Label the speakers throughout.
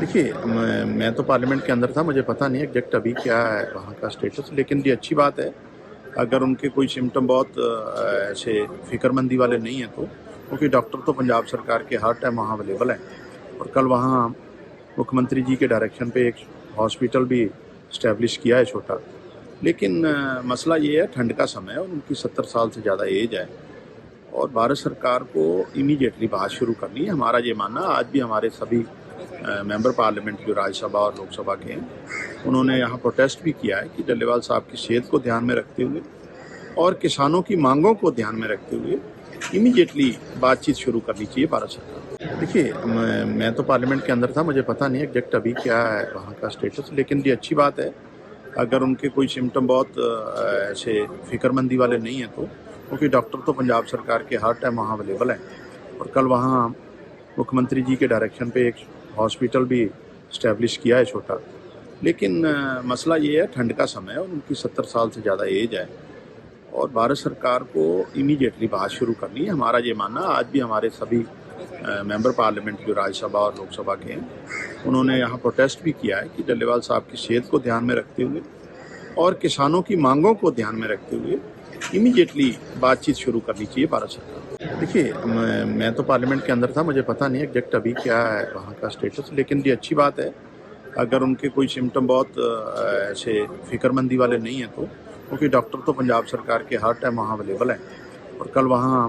Speaker 1: देखिए, मैं तो पार्लियामेंट के अंदर था, मुझे पता नहीं एग्जैक्ट अभी क्या है वहाँ का स्टेटस, लेकिन ये अच्छी बात है अगर उनके कोई सिम्टम बहुत ऐसे फ़िक्रमंदी वाले नहीं हैं तो, क्योंकि डॉक्टर तो पंजाब सरकार के हर टाइम वहाँ अवेलेबल हैं। और कल वहाँ मुख्यमंत्री जी के डायरेक्शन पे एक हॉस्पिटल भी इस्टेब्लिश किया है छोटा। लेकिन मसला ये है, ठंड का समय है और उनकी 70 साल से ज़्यादा एज है और भारत सरकार को इमीडिएटली बात शुरू करनी है। हमारा ये मानना, आज भी हमारे सभी मेंबर पार्लियामेंट जो राज्यसभा और लोकसभा के हैं, उन्होंने यहाँ प्रोटेस्ट भी किया है कि डल्लेवाल साहब की सेहत को ध्यान में रखते हुए और किसानों की मांगों को ध्यान में रखते हुए इमीडिएटली बातचीत शुरू करनी चाहिए भारत सरकार को। देखिए, मैं तो पार्लियामेंट के अंदर था, मुझे पता नहीं एग्जैक्ट अभी क्या है वहाँ का स्टेटस, लेकिन ये अच्छी बात है अगर उनके कोई सिम्टम बहुत ऐसे फ़िक्रमंदी वाले नहीं हैं तो, क्योंकि डॉक्टर तो पंजाब सरकार के हर टाइम वहाँ अवेलेबल हैं। और कल वहाँ मुख्यमंत्री जी के डायरेक्शन पे एक हॉस्पिटल भी इस्टेब्लिश किया है छोटा। लेकिन मसला ये है, ठंड का समय है और उनकी 70 साल से ज़्यादा एज है और भारत सरकार को इमीडिएटली बात शुरू करनी है। हमारा ये मानना, आज भी हमारे सभी मेंबर पार्लियामेंट जो राज्यसभा और लोकसभा के हैं, उन्होंने यहाँ प्रोटेस्ट भी किया है कि डल्लेवाल साहब की सेहत को ध्यान में रखते हुए और किसानों की मांगों को ध्यान में रखते हुए इमीडिएटली बातचीत शुरू करनी चाहिए भारत सरकार को। देखिए, मैं तो पार्लियामेंट के अंदर था, मुझे पता नहीं एग्जैक्ट अभी क्या है वहाँ का स्टेटस, लेकिन ये अच्छी बात है अगर उनके कोई सिम्टम बहुत ऐसे फ़िक्रमंदी वाले नहीं हैं तो, क्योंकि डॉक्टर तो पंजाब सरकार के हर टाइम वहाँ अवेलेबल हैं। और कल वहाँ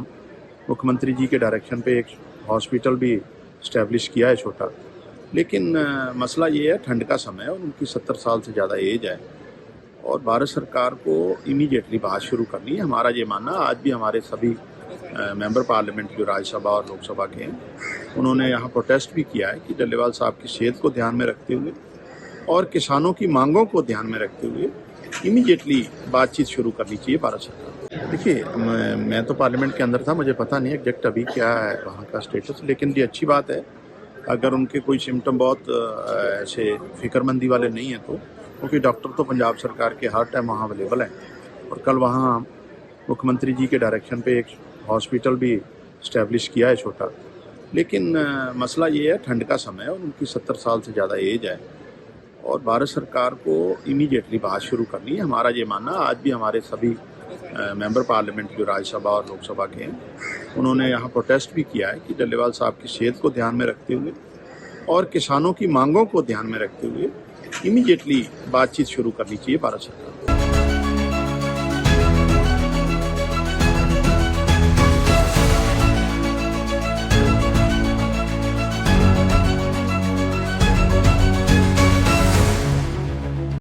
Speaker 1: मुख्यमंत्री जी के डायरेक्शन पे एक हॉस्पिटल भी इस्टेब्लिश किया है छोटा। लेकिन मसला ये है, ठंड का समय है और उनकी 70 साल से ज़्यादा एज है और भारत सरकार को इमीडिएटली बात शुरू करनी है। हमारा ये मानना, आज भी हमारे सभी मेंबर पार्लियामेंट जो राज्यसभा और लोकसभा के हैं, उन्होंने यहाँ प्रोटेस्ट भी किया है कि डल्लेवाल साहब की सेहत को ध्यान में रखते हुए और किसानों की मांगों को ध्यान में रखते हुए इमीडिएटली बातचीत शुरू करनी चाहिए भारत सरकार को। देखिए, मैं तो पार्लियामेंट के अंदर था, मुझे पता नहीं एग्जैक्ट अभी क्या है वहाँ का स्टेटस, लेकिन ये अच्छी बात है अगर उनके कोई सिम्टम बहुत ऐसे फ़िक्रमंदी वाले नहीं हैं तो, क्योंकि डॉक्टर तो पंजाब सरकार के हर टाइम वहाँ अवेलेबल हैं। और कल वहाँ मुख्यमंत्री जी के डायरेक्शन पे एक हॉस्पिटल भी इस्टेब्लिश किया है छोटा। लेकिन मसला ये है, ठंड का समय है और उनकी 70 साल से ज़्यादा एज है और भारत सरकार को इमीडिएटली बात शुरू करनी है। हमारा ये मानना, आज भी हमारे सभी मेंबर पार्लियामेंट जो राज्यसभा और लोकसभा के हैं, उन्होंने यहाँ प्रोटेस्ट भी किया है कि डल्लेवाल साहब की सेहत को ध्यान में रखते हुए और किसानों की मांगों को ध्यान में रखते हुए इमीडिएटली बातचीत शुरू करनी चाहिए भारत सरकार को।